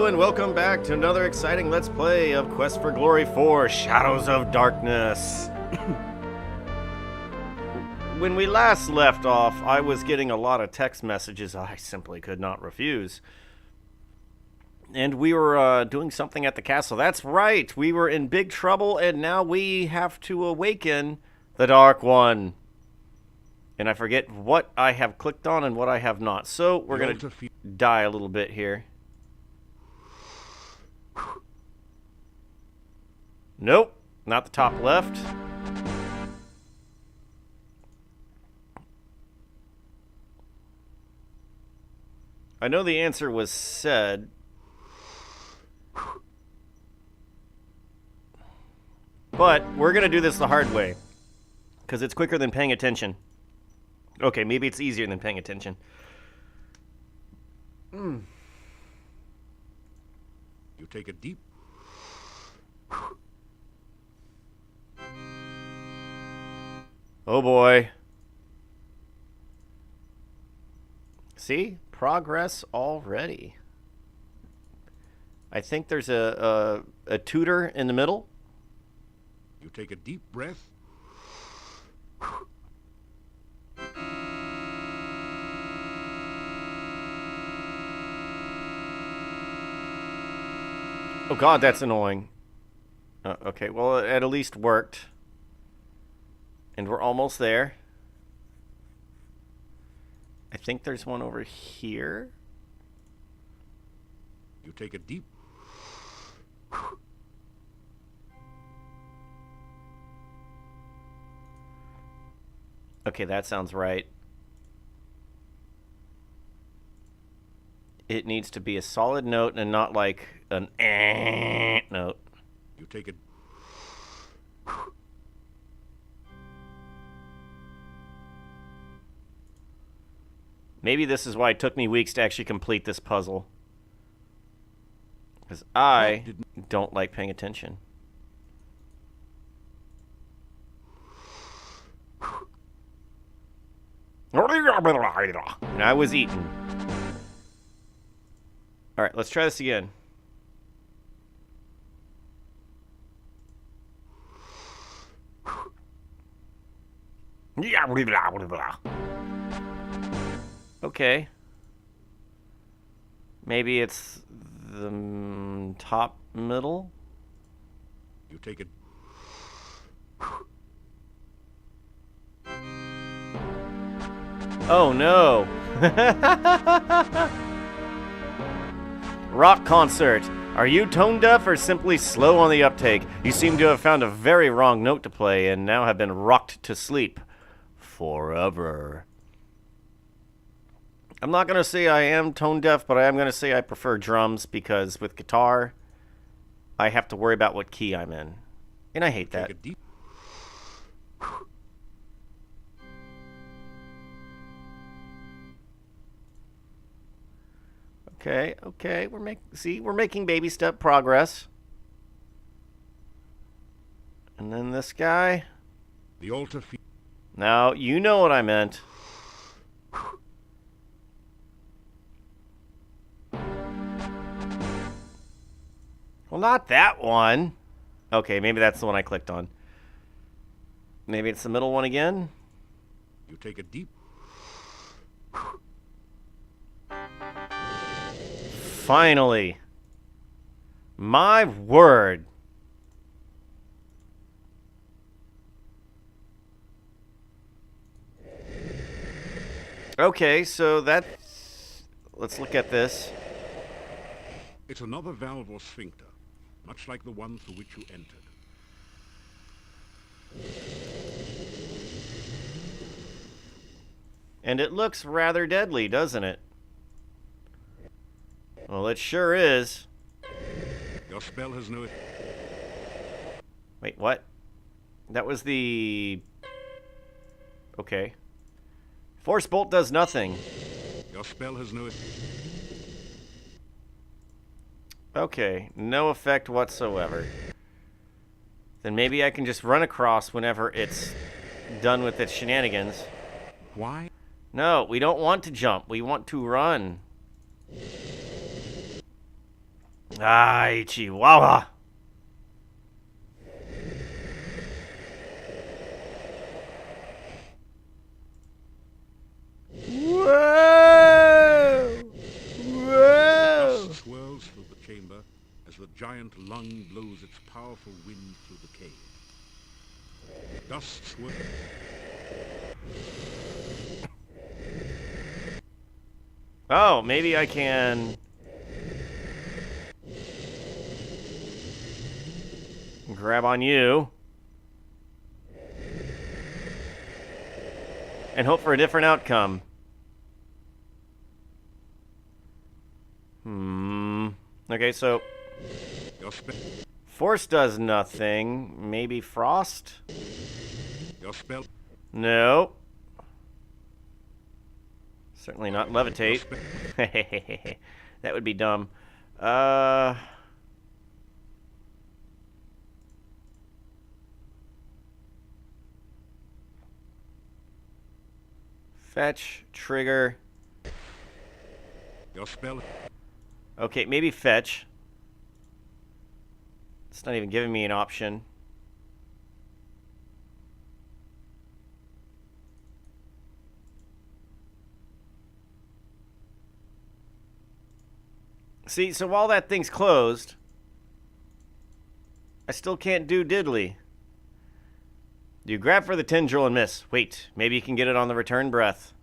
and welcome back to another exciting Let's Play of Quest for Glory 4, Shadows of Darkness. When we last left off, I was getting a lot of text messages I simply could not refuse. And we were doing something at the castle. That's right, we were in big trouble, and now we have to awaken the Dark One. And I forget what I have clicked on and what I have not. So we're going to die a little bit here. Nope, not the top left. I know the answer was said. But we're going to do this the hard way, because it's quicker than paying attention. Okay, maybe it's easier than paying attention. You take a deep... Oh boy. See? Progress already. I think there's a tutor in the middle. You take a deep breath. Oh god, that's annoying. Okay, well, it at least worked. And we're almost there. I think there's one over here. You take a deep... Okay, that sounds right. It needs to be a solid note and not like an note. You take a... Maybe this is why it took me weeks to actually complete this puzzle. Because I don't like paying attention. And I was eaten. Alright, let's try this again. Okay. Maybe it's the top middle? You take it... Oh no! Rock concert. Are you tone deaf or simply slow on the uptake? You seem to have found a very wrong note to play and now have been rocked to sleep. Forever. I'm not going to say I am tone deaf, but I am going to say I prefer drums because with guitar, I have to worry about what key I'm in. And I hate that. Okay, we're making baby step progress. And then this guy. The altar. Now, you know what I meant. Well, not that one. Okay, maybe that's the one I clicked on. Maybe it's the middle one again. You take a deep... Finally. My word. Okay, so that's... Let's look at this. It's another valve or sphincter, much like the one through which you entered. And it looks rather deadly, doesn't it? Well, it sure is. Your spell has no... Wait, what? That was the... Okay. Force bolt does nothing. Your spell has no... Okay, no effect whatsoever. Then maybe I can just run across whenever it's done with its shenanigans. Why? No, we don't want to jump. We want to run. Ay, Chihuahua. Whoa! Whoa! Dust swirls through the chamber as the giant lung blows its powerful wind through the cave. Dust swirls. Oh, maybe I can grab on you and hope for a different outcome. Okay, so force does nothing. Maybe frost? Your spell. No. Certainly not levitate. That would be dumb. Fetch, trigger. Your spell. Okay, maybe fetch. It's not even giving me an option. See, so while that thing's closed, I still can't do diddly. You grab for the tendril and miss. Wait, maybe you can get it on the return breath.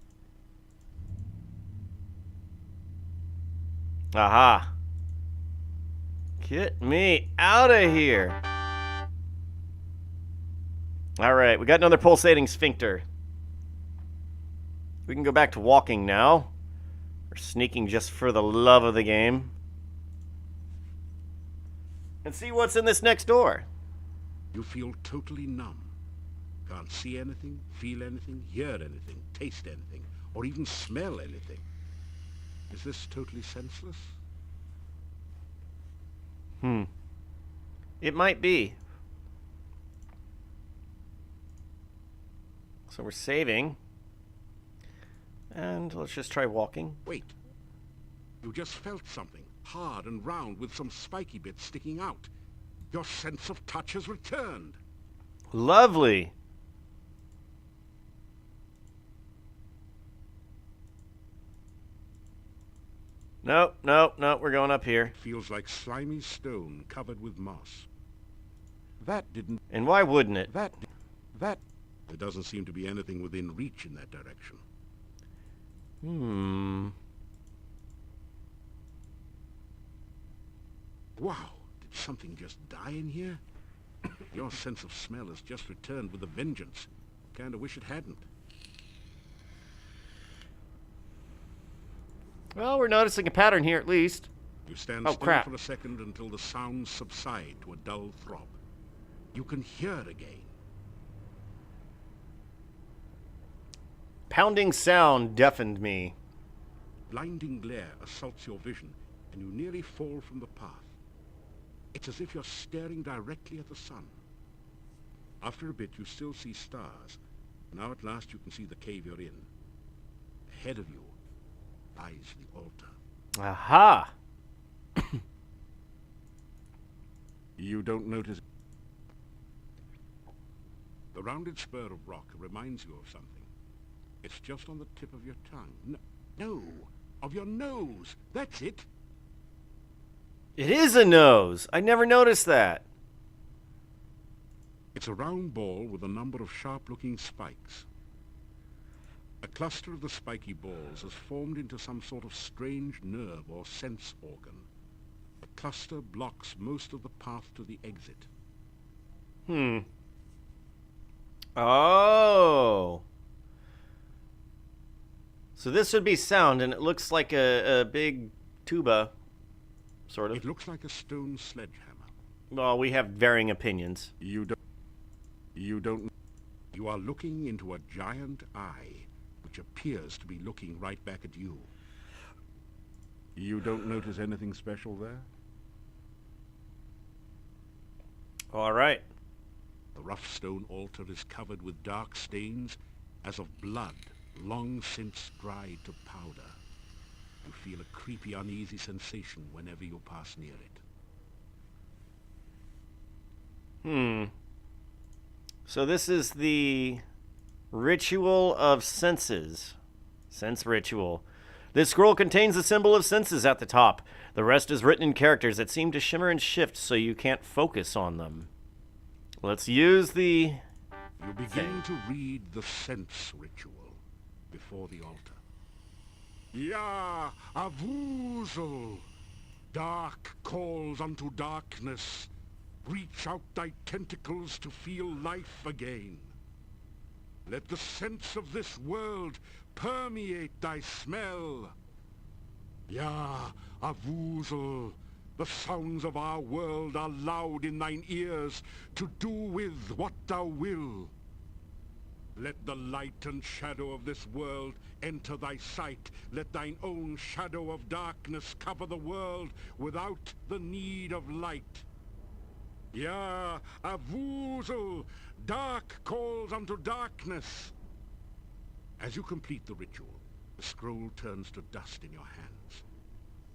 Aha. Get me out of here. Alright, we got another pulsating sphincter. We can go back to walking now. Or sneaking just for the love of the game. And see what's in this next door. You feel totally numb. Can't see anything, feel anything, hear anything, taste anything, or even smell anything. Is this totally senseless? It might be. So we're saving. And let's just try walking. Wait. You just felt something, hard and round with some spiky bits sticking out. Your sense of touch has returned. Lovely. Nope, we're going up here. Feels like slimy stone covered with moss. That didn't... And why wouldn't it? That... There doesn't seem to be anything within reach in that direction. Wow, did something just die in here? Your sense of smell has just returned with a vengeance. Kinda wish it hadn't. Well, we're noticing a pattern here at least. You stand Oh, still crap. for a second until the sounds subside to a dull throb. You can hear again. Pounding sound deafened me. Blinding glare assaults your vision, and you nearly fall from the path. It's as if you're staring directly at the sun. After a bit, you still see stars. Now at last you can see the cave you're in. Ahead of you lies the altar. Aha! You don't notice... The rounded spur of rock reminds you of something. It's just on the tip of your tongue. No, of your nose. That's it. It is a nose. I never noticed that. It's a round ball with a number of sharp-looking spikes. A cluster of the spiky balls has formed into some sort of strange nerve or sense organ. The cluster blocks most of the path to the exit. Oh. So this would be sound, and it looks like a big tuba, sort of. It looks like a stone sledgehammer. Well, we have varying opinions. You don't... You are looking into a giant eye, which appears to be looking right back at you. You don't notice anything special there? All right. The rough stone altar is covered with dark stains as of blood long since dried to powder. You feel a creepy, uneasy sensation whenever you pass near it. So this is the Ritual of Senses. Sense Ritual. This scroll contains the symbol of senses at the top. The rest is written in characters that seem to shimmer and shift so you can't focus on them. Let's use the... You begin to read the sense ritual before the altar. Ya Avuzel! Dark calls unto darkness. Reach out thy tentacles to feel life again. Let the sense of this world permeate thy smell. Ya Avuzel! The sounds of our world are loud in thine ears, to do with what thou will. Let the light and shadow of this world enter thy sight. Let thine own shadow of darkness cover the world without the need of light. Ya Avuzel! Dark calls unto darkness. As you complete the ritual, the scroll turns to dust in your hands.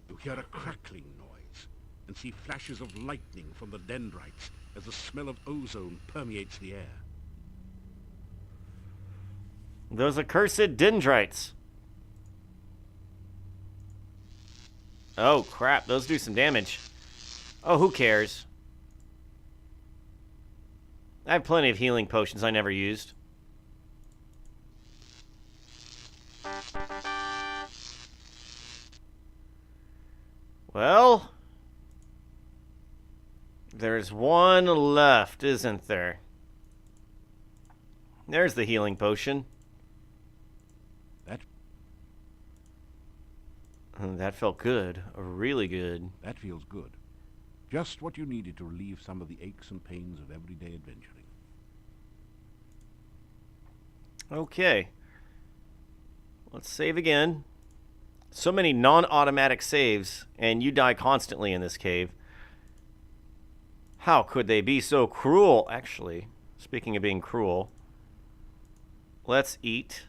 You hear a crackling noise and see flashes of lightning from the dendrites as the smell of ozone permeates the air. Those accursed dendrites. Oh, crap. Those do some damage. Oh, who cares? I have plenty of healing potions I never used. Well, there's one left, isn't there? There's the healing potion. That felt good. Really good. That feels good. Just what you needed to relieve some of the aches and pains of everyday adventuring. Okay. Let's save again. So many non-automatic saves, and you die constantly in this cave. How could they be so cruel? Actually, speaking of being cruel, let's eat.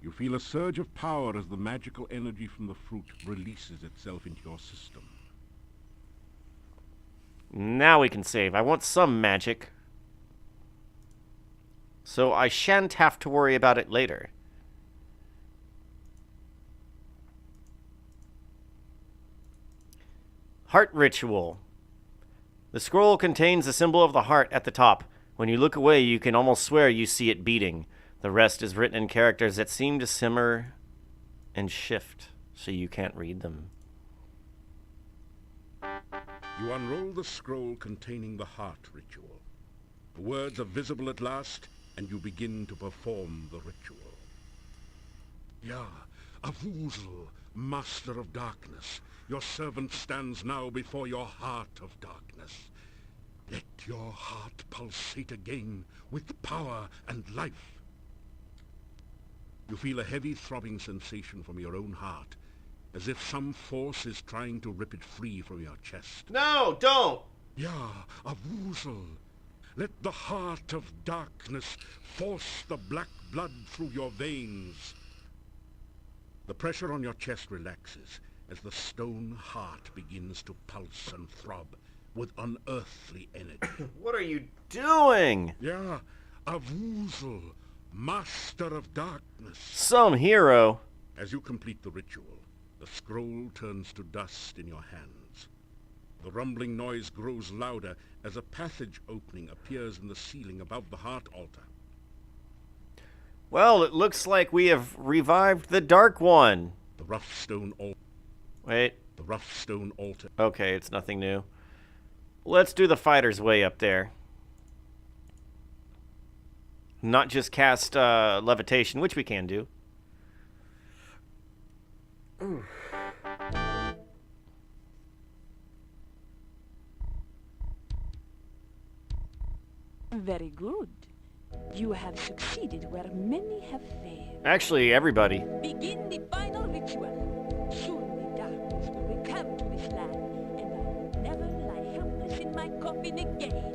You feel a surge of power as the magical energy from the fruit releases itself into your system. Now we can save. I want some magic, so I shan't have to worry about it later. Heart Ritual. The scroll contains the symbol of the heart at the top. When you look away, you can almost swear you see it beating. The rest is written in characters that seem to simmer and shift, so you can't read them. You unroll the scroll containing the heart ritual. The words are visible at last, and you begin to perform the ritual. Ya Avuzel, Master of Darkness, your servant stands now before your heart of darkness. Let your heart pulsate again with power and life. You feel a heavy throbbing sensation from your own heart, as if some force is trying to rip it free from your chest. No, don't! Ya Avuzel, let the heart of darkness force the black blood through your veins. The pressure on your chest relaxes as the stone heart begins to pulse and throb with unearthly energy. What are you doing? Ya Avuzel, Master of Darkness. Some hero. As you complete the ritual, the scroll turns to dust in your hands. The rumbling noise grows louder as a passage opening appears in the ceiling above the heart altar. Well, it looks like we have revived the Dark One. The rough stone altar. Wait. The rough stone altar. Okay, it's nothing new. Let's do the fighter's way up there. Not just cast levitation, which we can do. Ooh. Very good. You have succeeded where many have failed. Actually, everybody. Begin the final ritual. Soon the darkness will return to this land, and I will never lie helpless in my coffin again.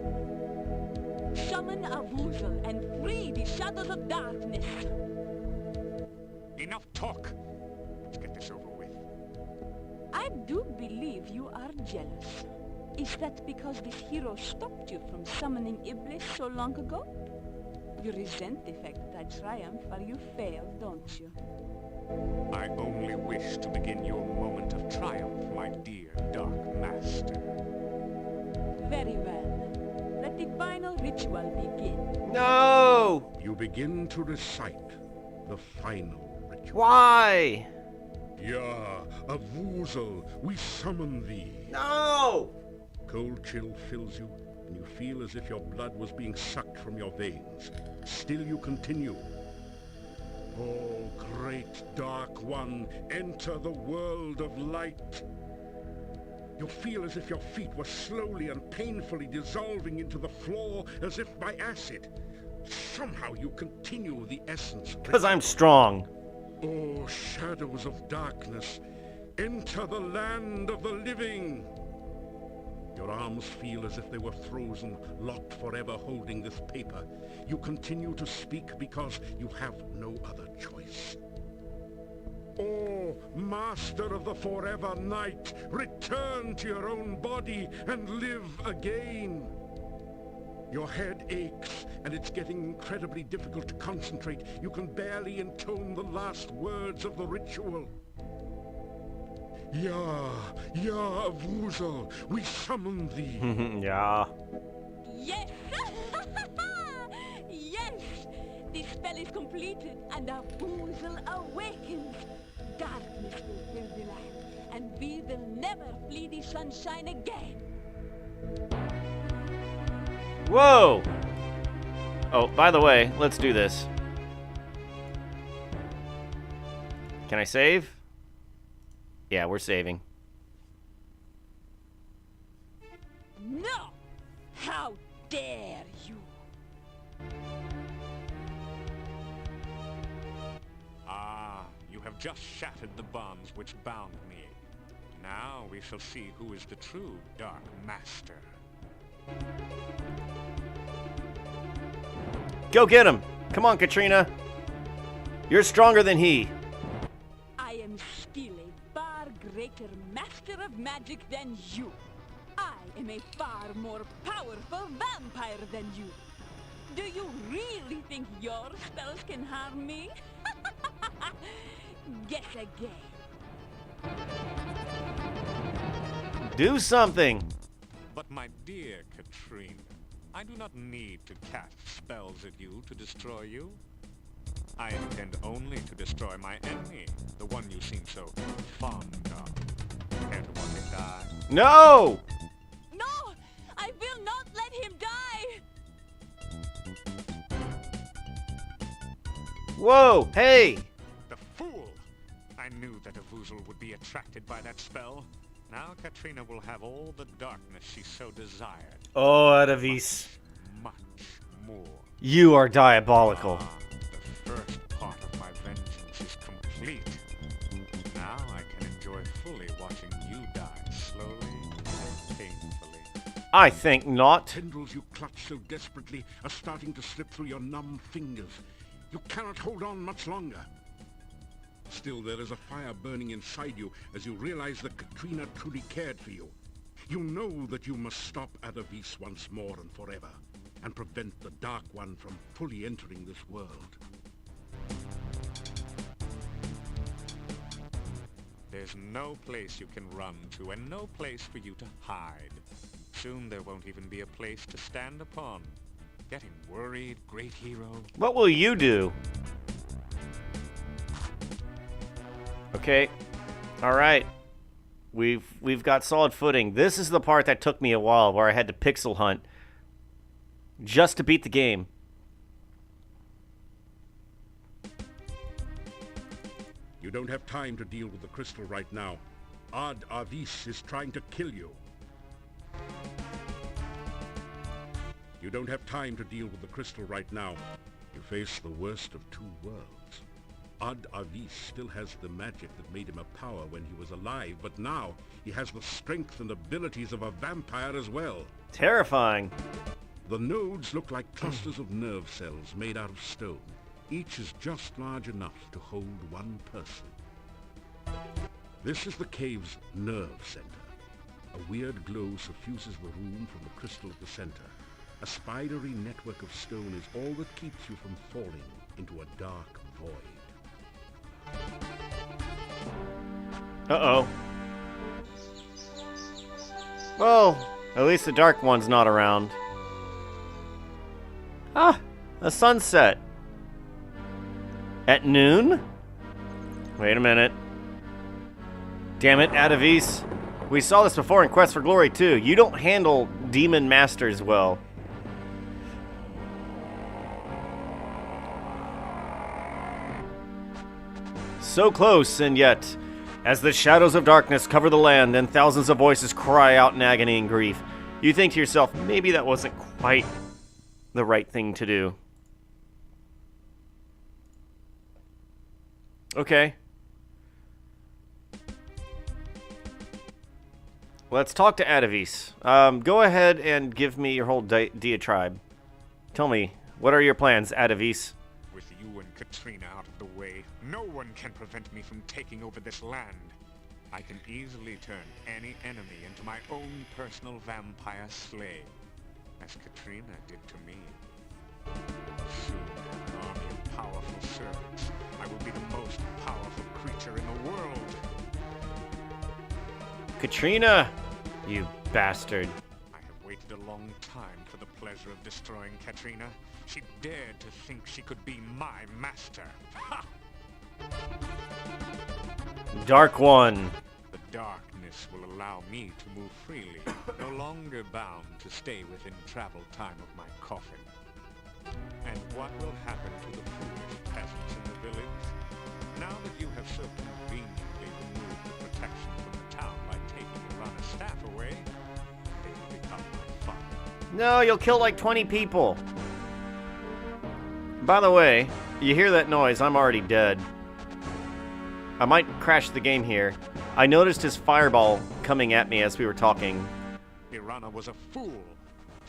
Summon Avuzel and free the shadows of darkness. Enough talk. Let's get this over with. I do believe you are jealous. Is that because this hero stopped you from summoning Iblis so long ago? You resent the fact that I triumph while you fail, don't you? I only wish to begin your moment of triumph, my dear Dark Master. Very well. Let the final ritual begin. No! You begin to recite the final ritual. Why? Ya, Avuzel, we summon thee. No! Cold chill fills you, and you feel as if your blood was being sucked from your veins. Still you continue. Oh, great Dark One, enter the world of light. You feel as if your feet were slowly and painfully dissolving into the floor as if by acid. Somehow you continue the essence. Because I'm strong. Oh, shadows of darkness, enter the land of the living. Your arms feel as if they were frozen, locked forever holding this paper. You continue to speak because you have no other choice. Oh, Master of the Forever Night, return to your own body and live again. Your head aches, and it's getting incredibly difficult to concentrate. You can barely intone the last words of the ritual. Ya, Avuzel, we summon thee. Yeah. Yes! Yes! The spell is completed, and Avuzel awakens. Darkness will fill the land, and we will never flee the sunshine again. Whoa! Oh, by the way, let's do this. Can I save? Yeah, we're saving. No! How dare you! Ah, you have just shattered the bonds which bound me. Now we shall see who is the true Dark Master. Go get him! Come on, Katrina! You're stronger than he! I am still a far greater master of magic than you. I am a far more powerful vampire than you. Do you really think your spells can harm me? Guess again. Do something! But my dear Katrina, I do not need to cast spells at you to destroy you. I intend only to destroy my enemy, the one you seem so fond of. Care to watch him die? No! No! I will not let him die! Whoa! Hey! The fool! I knew that Avuzel would be attracted by that spell. Now Katrina will have all the darkness she so desired. Oh, Adavis. Much more. You are diabolical. Ah, the first part of my vengeance is complete. Now I can enjoy fully watching you die slowly and painfully. I think not. Tendrils you clutch so desperately are starting to slip through your numb fingers. You cannot hold on much longer. Still, there is a fire burning inside you as you realize that Katrina truly cared for you. You know that you must stop Adavis once more and forever, and prevent the Dark One from fully entering this world. There's no place you can run to, and no place for you to hide. Soon there won't even be a place to stand upon. Getting worried, great hero? What will you do? Okay. All right. We've got solid footing. This is the part that took me a while, where I had to pixel hunt just to beat the game. You don't have time to deal with the crystal right now. Adavis is trying to kill you. You don't have time to deal with the crystal right now. You face the worst of two worlds. Adavis still has the magic that made him a power when he was alive, but now he has the strength and abilities of a vampire as well. Terrifying. The nodes look like clusters of nerve cells made out of stone. Each is just large enough to hold one person. This is the cave's nerve center. A A weird glow suffuses the room from the crystal at the center. A spidery network of stone is all that keeps you from falling into a dark void. Uh-oh. Well, at least the Dark One's not around. Ah, a sunset. At noon? Wait a minute. Damn it, Atavis. We saw this before in Quest for Glory 2. You don't handle demon masters well. So close, and yet, as the shadows of darkness cover the land and thousands of voices cry out in agony and grief, you think to yourself, maybe that wasn't quite the right thing to do. Okay. Let's talk to Atavis. Go ahead and give me your whole diatribe. Tell me, what are your plans, Atavis? With you and Katrina out of the way, no one can prevent me from taking over this land. I can easily turn any enemy into my own personal vampire slave, as Katrina did to me. Soon, an army of powerful servants, I will be the most powerful creature in the world. Katrina, you bastard. I have waited a long time for the pleasure of destroying Katrina. She dared to think she could be my master. Ha! Dark One. The darkness will allow me to move freely, no longer bound to stay within travel time of my coffin. And what will happen to the foolish peasants in the village? Now that you have so conveniently removed the protection from the town by taking Irana's staff away, they will become my fun. No, you'll kill like 20 people. By the way, you hear that noise, I'm already dead. I might crash the game here. I noticed his fireball coming at me as we were talking. Irana was a fool.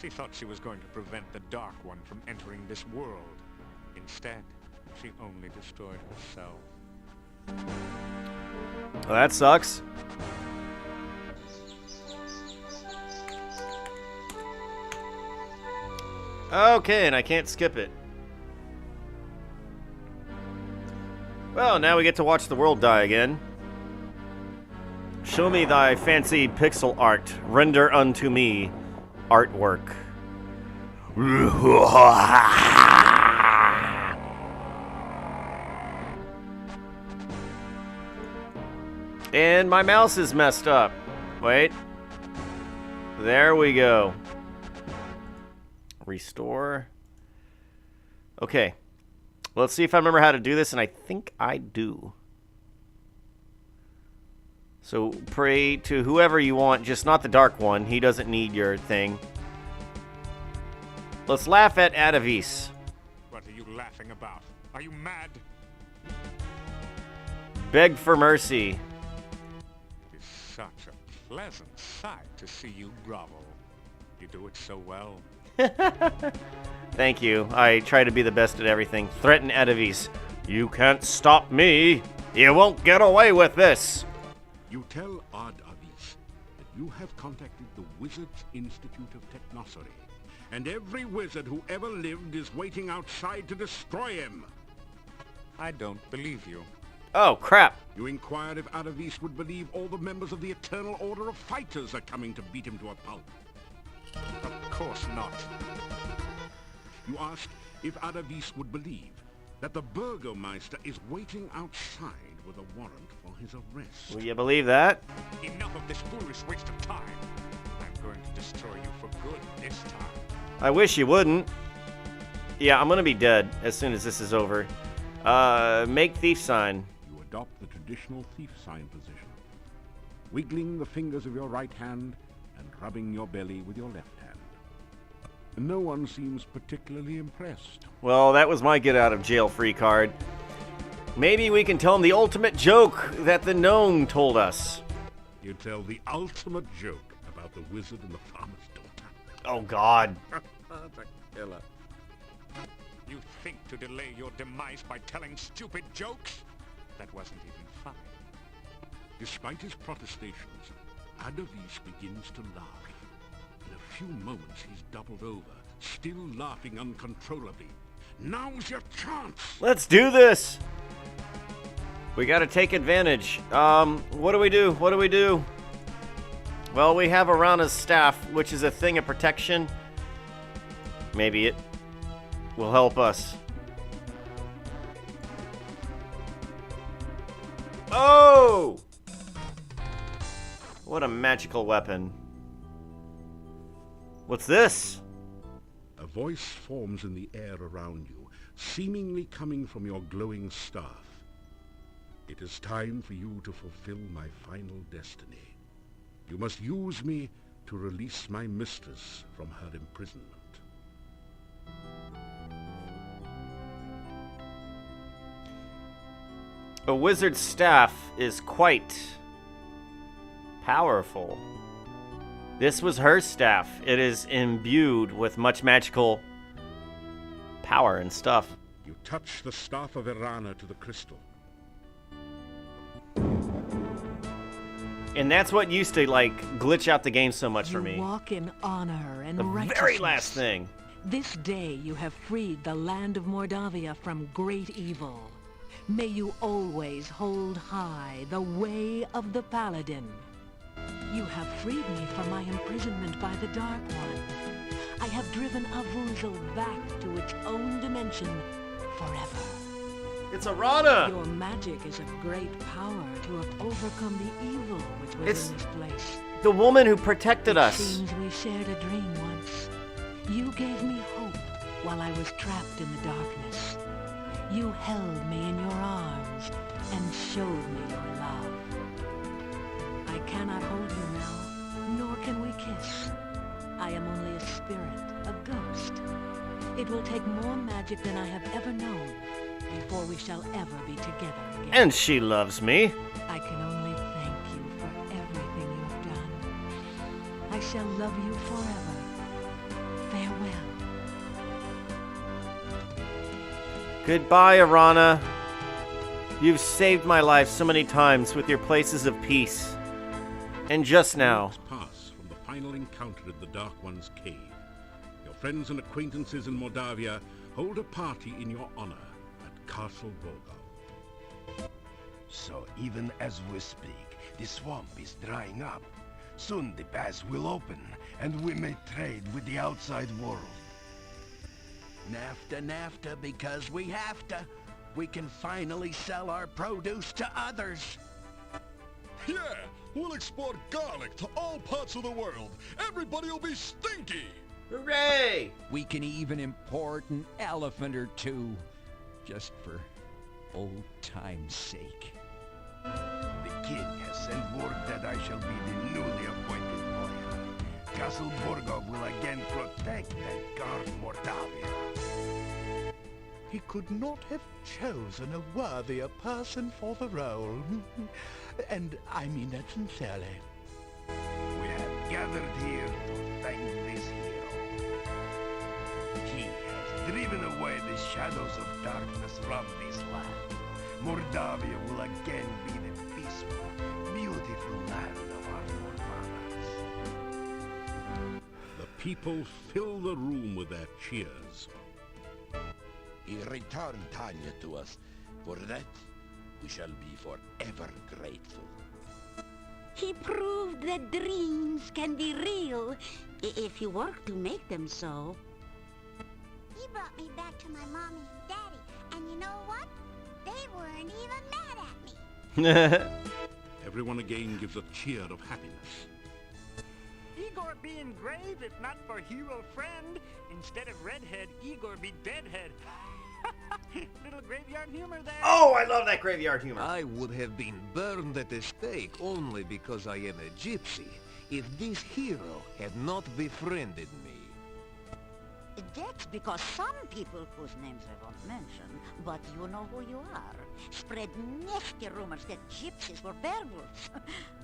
She thought she was going to prevent the Dark One from entering this world. Instead, she only destroyed herself. Well, that sucks. Okay, and I can't skip it. Well, now we get to watch the world die again. Show me thy fancy pixel art. Render unto me artwork. And my mouse is messed up. Wait. There we go. Restore. Okay. Let's see if I remember how to do this, and I think I do. So pray to whoever you want, just not the Dark One. He doesn't need your thing. Let's laugh at Atavis. What are you laughing about? Are you mad? Beg for mercy. It is such a pleasant sight to see you grovel. You do it so well. Thank you. I try to be the best at everything. Threaten Atavis. You can't stop me. You won't get away with this. You tell Atavis that you have contacted the Wizards Institute of Technosity, and every wizard who ever lived is waiting outside to destroy him. I don't believe you. Oh, crap. You inquired if Atavis would believe all the members of the Eternal Order of Fighters are coming to beat him to a pulp. Of course not. You asked if Atavis would believe that the Burgomeister is waiting outside with a warrant for his arrest. Will you believe that? Enough of this foolish waste of time. I'm going to destroy you for good this time. I wish you wouldn't. Yeah, I'm gonna be dead as soon as this is over. Make thief sign. You adopt the traditional thief sign position, wiggling the fingers of your right hand and rubbing your belly with your left hand. No one seems particularly impressed. Well, that was my get out of jail free card. Maybe we can tell him the ultimate joke that the gnome told us. You tell the ultimate joke about the wizard and the farmer's daughter. Oh, God. That's a killer. You think to delay your demise by telling stupid jokes? That wasn't even funny. Despite his protestations, Adavis begins to laugh. In a few moments, he's doubled over, still laughing uncontrollably. Now's your chance! Let's do this! We gotta take advantage. What do we do? What do we do? Well, we have Arana's staff, which is a thing of protection. Maybe it will help us. Oh! What a magical weapon. What's this? A voice forms in the air around you, seemingly coming from your glowing staff. It is time for you to fulfill my final destiny. You must use me to release my mistress from her imprisonment. A wizard's staff is quite powerful. This was her staff. It is imbued with much magical power and stuff. You touch the staff of Arana to the crystal. And that's what used to, like, glitch out the game so much for You me. walk in honor and The righteousness. very last thing. This day you have freed the land of Mordavia from great evil. May you always hold high the way of the Paladin. You have freed me from my imprisonment by the Dark One. I have driven Avuzel back to its own dimension forever. It's Arana! Your magic is of great power to have overcome the evil which was It's in this place. the woman who protected It us. seems we shared a dream once. You gave me hope while I was trapped in the darkness. You held me in your arms and showed me your love. I cannot hold you now, nor can we kiss. I am only a spirit, a ghost. It will take more magic than I have ever known before we shall ever be together again. And she loves me. I can only thank you for everything you have done. I shall love you forever. Farewell. Goodbye, Arana. You've saved my life so many times with your places of peace. And just now. Weeks pass from the final encounter in the Dark One's cave. Your friends and acquaintances in Mordavia hold a party in your honor at Castle Borgau. So even as we speak, the swamp is drying up. Soon the pass will open, and we may trade with the outside world. NAFTA, because we have to. We can finally sell our produce to others. Yeah, we'll export garlic to all parts of the world. Everybody will be stinky. Hooray! We can even import an elephant or two, just for old time's sake. The king has sent word that I shall be the newly appointed warrior. Castle Borgau will again protect and guard Mordavia. He could not have chosen a worthier person for the role. And I mean that sincerely. We have gathered here to thank this hero. He has driven away the shadows of darkness from this land. Mordavia will again be the peaceful, beautiful land of our forefathers. The people fill the room with their cheers. He returned Tanya to us. For that, we shall be forever grateful. He proved that dreams can be real if you work to make them so. He brought me back to my mommy and daddy, and you know what? They weren't even mad at me. Everyone again gives a cheer of happiness. Igor be engraved if not for hero friend. Instead of redhead, Igor be deadhead. Little graveyard humor there. Oh, I love that graveyard humor. I would have been burned at the stake only because I am a gypsy if this hero had not befriended me. That's because some people whose names I won't mention, but you know who you are, spread nasty rumors that gypsies were werewolves.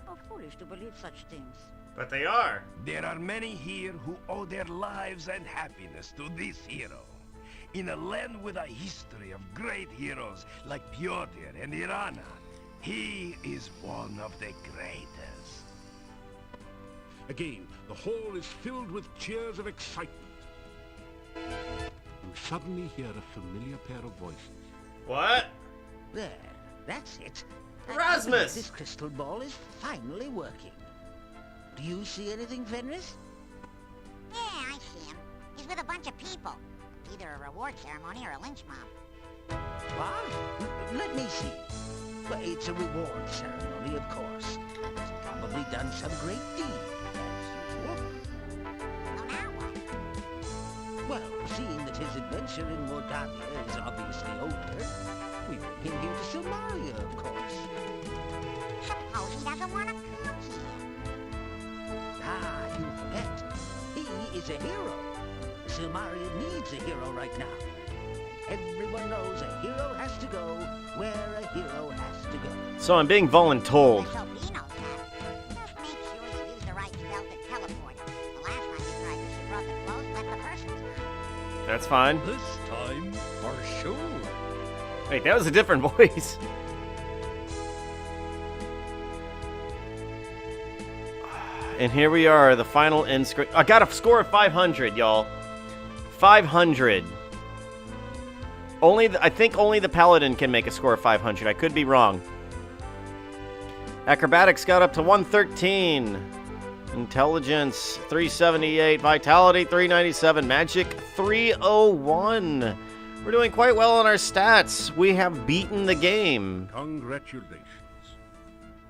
How foolish to believe such things. But they are. There are many here who owe their lives and happiness to this hero. In a land with a history of great heroes like Pyotr and Irana, he is one of the greatest. Again, the hall is filled with cheers of excitement. You suddenly hear a familiar pair of voices. What? There, that's it. Erasmus! This crystal ball is finally working. Do you see anything, Fenris? Yeah, I see him. He's with a bunch of people. Either a reward ceremony or a lynch mob. What? Let me see. Well, it's a reward ceremony, of course. He's probably done some great deed, as usual. Oh, now what? Well, seeing that his adventure in Mordavia is obviously over, we bring him here to Silmaria, of course. Suppose he doesn't want to come here. Ah, you forget. He is a hero. Silmaria needs a hero right now. Everyone knows a hero has to go where a hero has to go. So I'm being voluntold. Let's hope he knows that. Just make sure you use the right spell to teleport him. The last time you tried this, you brought the clothes, left the person's gone. That's fine. This time, for sure. Wait, that was a different voice. And here we are, the final end screen. I got a score of 500, y'all. 500. I think only the Paladin can make a score of 500. I could be wrong. Acrobatics got up to 113. Intelligence 378. Vitality 397. Magic 301. We're doing quite well on our stats. We have beaten the game. Congratulations.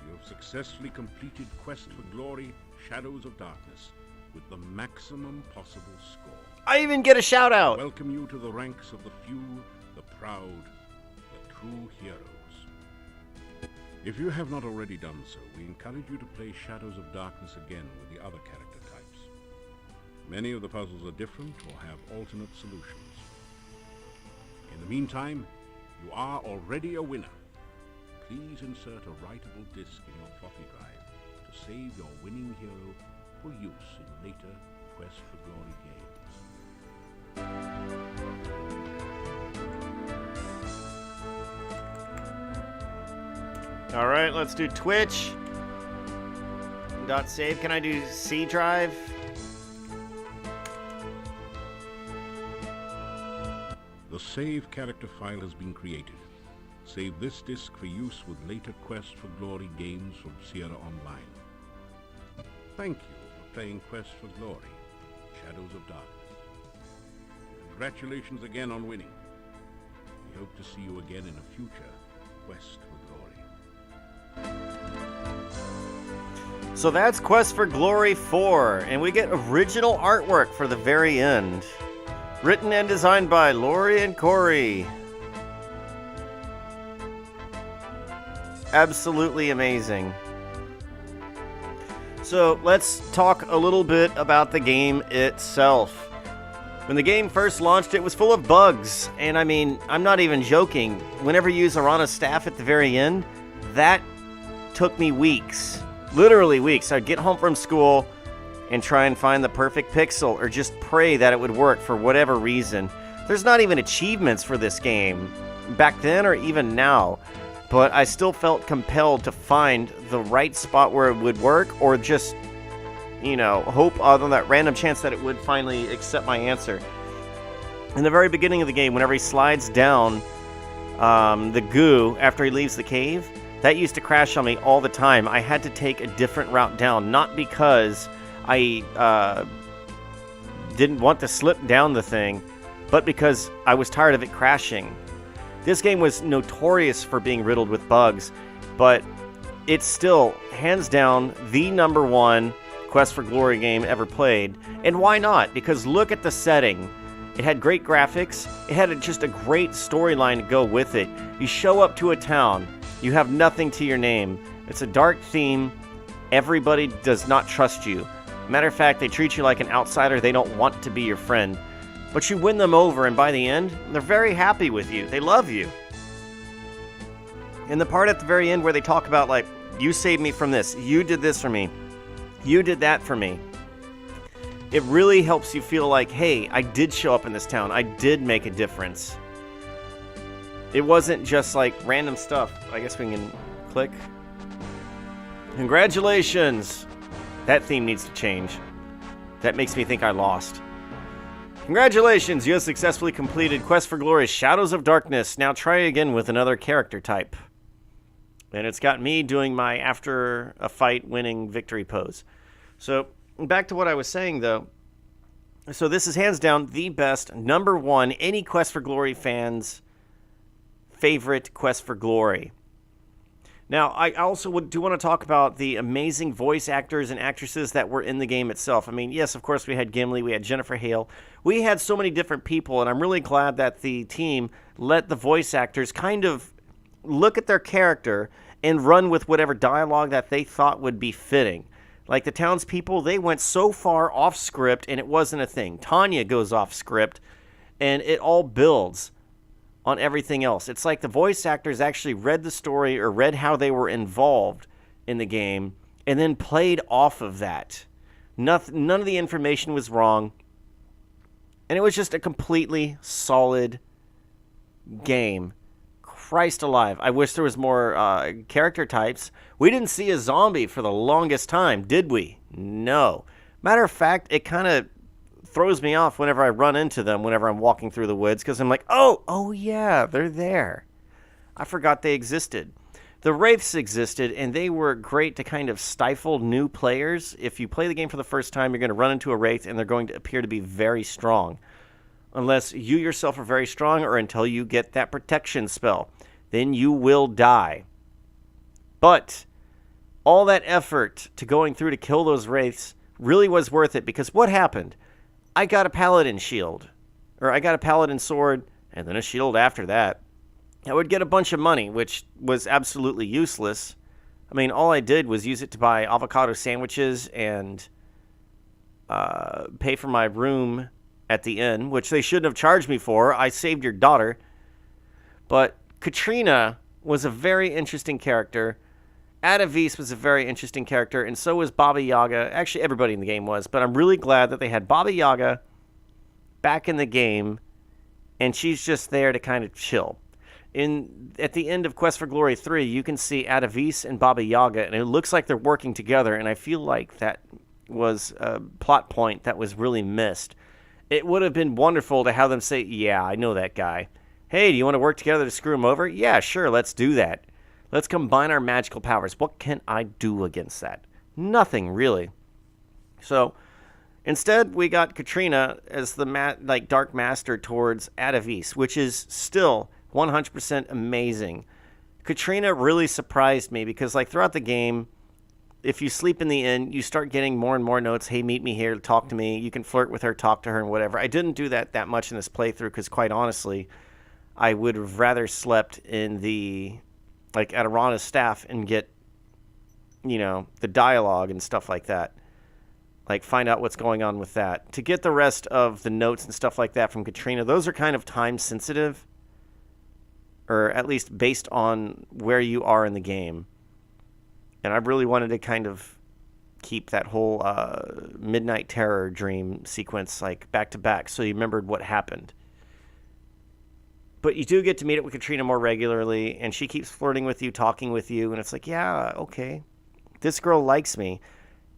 You have successfully completed Quest for Glory, Shadows of Darkness, with the maximum possible score. I even get a shout out. Welcome you to the ranks of the few, the proud, the true heroes. If you have not already done so, we encourage you to play Shadows of Darkness again with the other character types. Many of the puzzles are different or have alternate solutions. In the meantime, you are already a winner. Please insert a writable disk in your floppy drive to save your winning hero for use in later Quest for Glory games. All right, let's do Twitch. .save. Can I do C drive? The save character file has been created. Save this disk for use with later Quest for Glory games from Sierra Online. Thank you for playing Quest for Glory, Shadows of Darkness. Congratulations again on winning. We hope to see you again in a future Quest for Glory. So that's Quest for Glory 4, and we get original artwork for the very end. Written and designed by Lori and Corey. Absolutely amazing. So let's talk a little bit about the game itself. When the game first launched, it was full of bugs. And I mean, I'm not even joking. Whenever you use Arana's staff at the very end, that took me weeks. Literally weeks. I'd get home from school and try and find the perfect pixel or just pray that it would work for whatever reason. There's not even achievements for this game back then or even now. But I still felt compelled to find the right spot where it would work or just, hope on that random chance that it would finally accept my answer. In the very beginning of the game, whenever he slides down the goo after he leaves the cave, that used to crash on me all the time. I had to take a different route down, not because I didn't want to slip down the thing, but because I was tired of it crashing. This game was notorious for being riddled with bugs, but it's still, hands down, the #1 Quest for Glory game ever played. And why not? Because look at the setting. It had great graphics. It had just a great storyline to go with it. You show up to a town. You have nothing to your name. It's a dark theme. Everybody does not trust you. Matter of fact, they treat you like an outsider. They don't want to be your friend. But you win them over, and by the end, they're very happy with you. They love you. And the part at the very end where they talk about, like, you saved me from this. You did this for me. You did that for me. It really helps you feel like, hey, I did show up in this town. I did make a difference. It wasn't just like random stuff. I guess we can click. Congratulations. That theme needs to change. That makes me think I lost. Congratulations, you have successfully completed Quest for Glory Shadows of Darkness. Now try again with another character type. And it's got me doing my after a fight winning victory pose. So back to what I was saying though. So this is hands down the best, number one, any Quest for Glory fans' favorite Quest for Glory. Now, I also do want to talk about the amazing voice actors and actresses that were in the game itself. I mean, yes, of course, we had Gimli, we had Jennifer Hale. We had so many different people, and I'm really glad that the team let the voice actors kind of look at their character and run with whatever dialogue that they thought would be fitting. Like the townspeople, they went so far off script, and it wasn't a thing. Tanya goes off script, and it all builds on everything else. It's like the voice actors actually read the story or read how they were involved in the game and then played off of that. None of the information was wrong. And it was just a completely solid game. Christ alive. I wish there was more character types. We didn't see a zombie for the longest time, did we? No. Matter of fact, it kind of throws me off whenever I run into them whenever I'm walking through the woods, because I'm like, oh yeah, they're there. I forgot they existed. The Wraiths existed, and they were great to kind of stifle new players. If you play the game for the first time, you're going to run into a Wraith, and they're going to appear to be very strong. Unless you yourself are very strong, or until you get that protection spell. Then you will die. But all that effort to going through to kill those Wraiths really was worth it, because what happened? I got a paladin shield, or I got a paladin sword, and then a shield after that. I would get a bunch of money, which was absolutely useless. I mean, all I did was use it to buy avocado sandwiches and pay for my room at the inn, which they shouldn't have charged me for. I saved your daughter. But Katrina was a very interesting character. Adavis was a very interesting character, and so was Baba Yaga. Actually, everybody in the game was, but I'm really glad that they had Baba Yaga back in the game, and she's just there to kind of chill. At the end of Quest for Glory 3, you can see Adavis and Baba Yaga, and it looks like they're working together, and I feel like that was a plot point that was really missed. It would have been wonderful to have them say, yeah, I know that guy. Hey, do you want to work together to screw him over? Yeah, sure, let's do that. Let's combine our magical powers. What can I do against that? Nothing, really. So, instead, we got Katrina as the Dark Master towards Adavis, which is still 100% amazing. Katrina really surprised me because, throughout the game, if you sleep in the inn, you start getting more and more notes. Hey, meet me here, talk to me. You can flirt with her, talk to her, and whatever. I didn't do that much in this playthrough because, quite honestly, I would have rather slept in at Arana's staff and get, the dialogue and stuff like that. Find out what's going on with that. To get the rest of the notes and stuff like that from Katrina, those are kind of time sensitive, or at least based on where you are in the game. And I really wanted to kind of keep that whole Midnight Terror dream sequence back to back, so you remembered what happened. But you do get to meet up with Katrina more regularly, and she keeps flirting with you, talking with you, and it's like, yeah, okay, this girl likes me.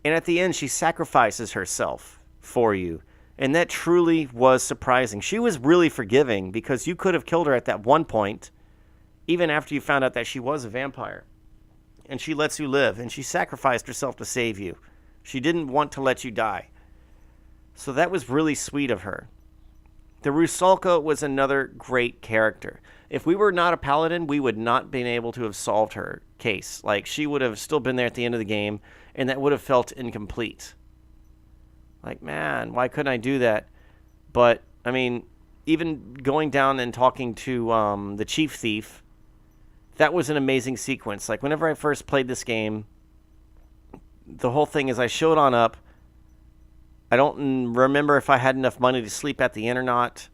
And at the end, she sacrifices herself for you, and that truly was surprising. She was really forgiving, because you could have killed her at that one point, even after you found out that she was a vampire. And she lets you live, and she sacrificed herself to save you. She didn't want to let you die. So that was really sweet of her. The Rusalka was another great character. If we were not a paladin, we would not have been able to have solved her case. She would have still been there at the end of the game, and that would have felt incomplete. Man, why couldn't I do that? But, I mean, even going down and talking to the chief thief, that was an amazing sequence. Whenever I first played this game, the whole thing is I showed on up. I don't remember if I had enough money to sleep at the inn or not.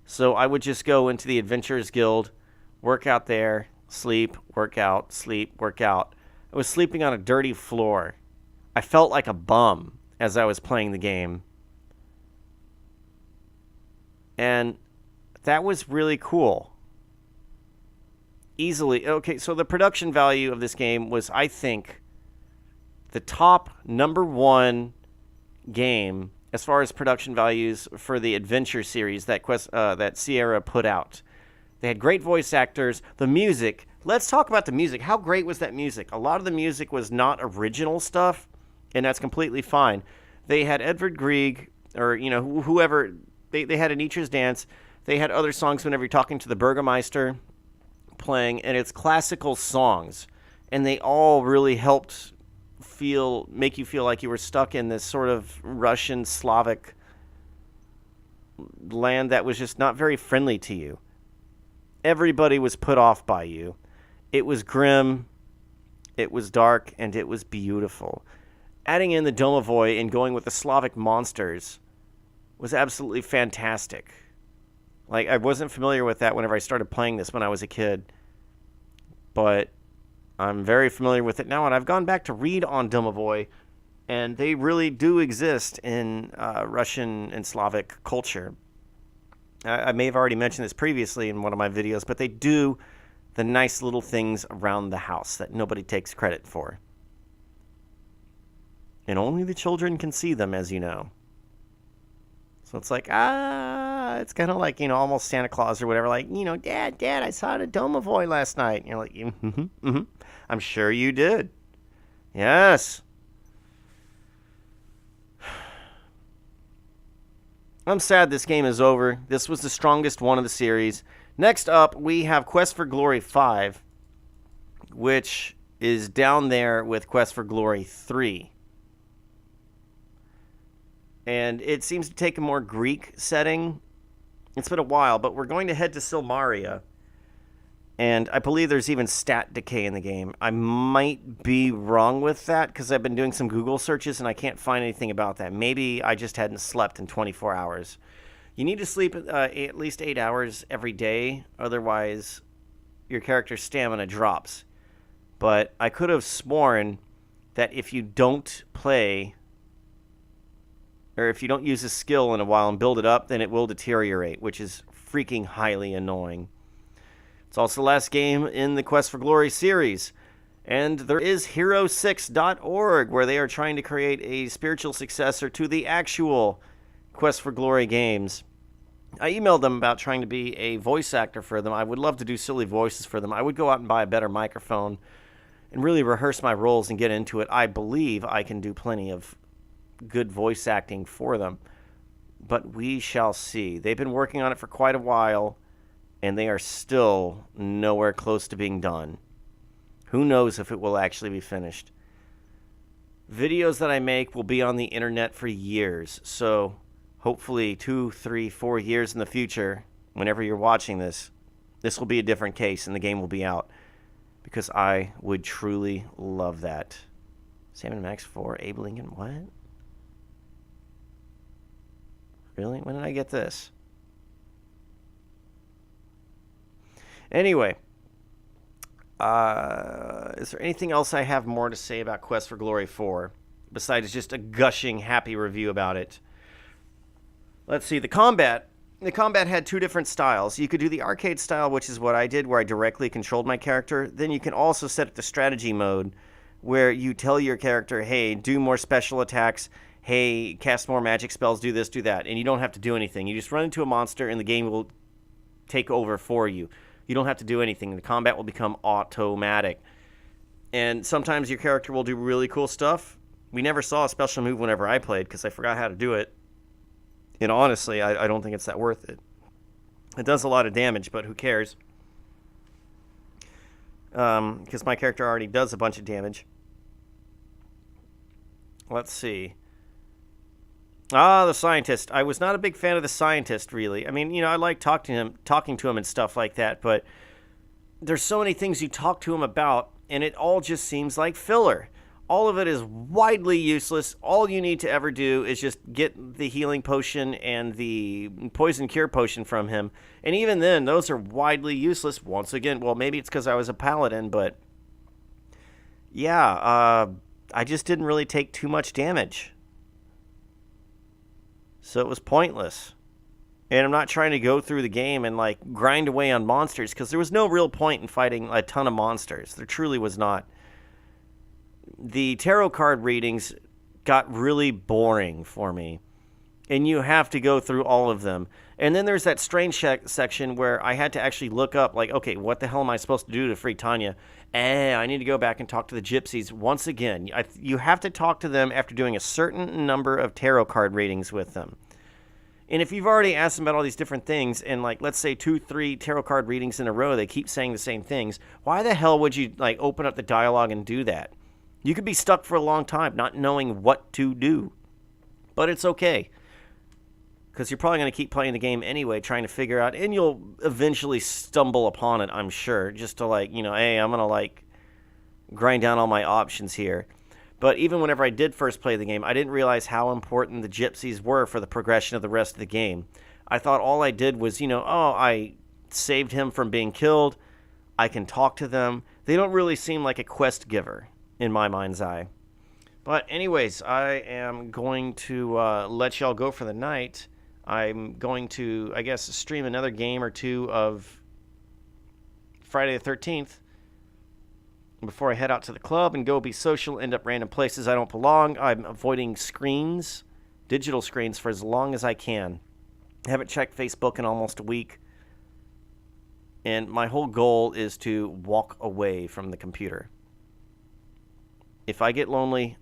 So I would just go into the Adventurers Guild, work out there, sleep, work out, sleep, work out. I was sleeping on a dirty floor. I felt like a bum as I was playing the game. And that was really cool. Okay, so the production value of this game was, I think, the top #1 game as far as production values for the adventure series that Sierra put out. They had great voice actors. The music. Let's talk about the music. How great was that music? A lot of the music was not original stuff, and that's completely fine. They had Edvard Grieg, or, whoever. They had Anitra's Dance. They had other songs whenever you're talking to the Burgermeister playing, and it's classical songs. And they all really helped make you feel like you were stuck in this sort of Russian, Slavic land that was just not very friendly to you. Everybody was put off by you. It was grim, it was dark, and it was beautiful. Adding in the Domovoy and going with the Slavic monsters was absolutely fantastic. Like, I wasn't familiar with that whenever I started playing this when I was a kid, but I'm very familiar with it now, and I've gone back to read on Domovoy, and they really do exist in Russian and Slavic culture. I may have already mentioned this previously in one of my videos, but they do the nice little things around the house that nobody takes credit for. And only the children can see them, as you know. So it's like, it's kind of like, almost Santa Claus or whatever. Like, Dad, I saw the Domovoy last night. And you're like, I'm sure you did. Yes. I'm sad this game is over. This was the strongest one of the series. Next up, we have Quest for Glory 5, which is down there with Quest for Glory 3. And it seems to take a more Greek setting. It's been a while, but we're going to head to Silmaria. And I believe there's even stat decay in the game. I might be wrong with that because I've been doing some Google searches and I can't find anything about that. Maybe I just hadn't slept in 24 hours. You need to sleep at least 8 hours every day. Otherwise, your character's stamina drops. But I could have sworn that if you don't play, or if you don't use a skill in a while and build it up, then it will deteriorate, which is freaking highly annoying. It's also the last game in the Quest for Glory series. And there is Hero6.org, where they are trying to create a spiritual successor to the actual Quest for Glory games. I emailed them about trying to be a voice actor for them. I would love to do silly voices for them. I would go out and buy a better microphone and really rehearse my roles and get into it. I believe I can do plenty of good voice acting for them. But we shall see. They've been working on it for quite a while, and they are still nowhere close to being done. Who knows if it will actually be finished. Videos that I make will be on the internet for years, so hopefully 2, 3, 4 years in the future, whenever you're watching this, this will be a different case and the game will be out, because I would truly love that. Salmon Max 4, Abe Lincoln, what? Really? When did I get this? Anyway, is there anything else I have more to say about Quest for Glory 4, besides just a gushing, happy review about it? Let's see, the combat had 2 different styles. You could do the arcade style, which is what I did, where I directly controlled my character. Then you can also set it to strategy mode, where you tell your character, hey, do more special attacks, hey, cast more magic spells, do this, do that. And you don't have to do anything. You just run into a monster, and the game will take over for you. You don't have to do anything. The combat will become automatic. And sometimes your character will do really cool stuff. We never saw a special move whenever I played because I forgot how to do it. And honestly, I don't think it's that worth it. It does a lot of damage, but who cares? Because my character already does a bunch of damage. Let's see. The scientist. I was not a big fan of the scientist, really. I mean, I like talking to him and stuff like that, but there's so many things you talk to him about, and it all just seems like filler. All of it is widely useless. All you need to ever do is just get the healing potion and the poison cure potion from him, and even then, those are widely useless. Once again, well, maybe it's because I was a paladin, but yeah, I just didn't really take too much damage. So it was pointless. And I'm not trying to go through the game and grind away on monsters, because there was no real point in fighting a ton of monsters. There truly was not. the tarot card readings got really boring for me. And you have to go through all of them. And then there's that strange section where I had to actually look up, like, okay, what the hell am I supposed to do to free Tanya? I need to go back and talk to the gypsies once again. You have to talk to them after doing a certain number of tarot card readings with them. And if you've already asked them about all these different things, and like, let's say 2-3 tarot card readings in a row, they keep saying the same things, why the hell would you like open up the dialogue and do that? You could be stuck for a long time not knowing what to do. But it's okay, because you're probably going to keep playing the game anyway, trying to figure out, and you'll eventually stumble upon it, I'm sure, just to like, hey, I'm going to like grind down all my options here. But even whenever I did first play the game, I didn't realize how important the gypsies were for the progression of the rest of the game. I thought all I did was, I saved him from being killed. I can talk to them. They don't really seem like a quest giver in my mind's eye. But anyways, I am going to let y'all go for the night. I'm going to, I guess, stream another game or two of Friday the 13th. Before I head out to the club and go be social, end up random places I don't belong. I'm avoiding screens, digital screens, for as long as I can. I haven't checked Facebook in almost a week. And my whole goal is to walk away from the computer. If I get lonely,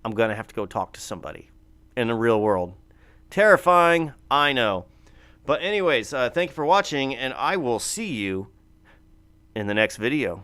I'm going to have to go talk to somebody in the real world. Terrifying, I know. But anyways, thank you for watching, and I will see you in the next video.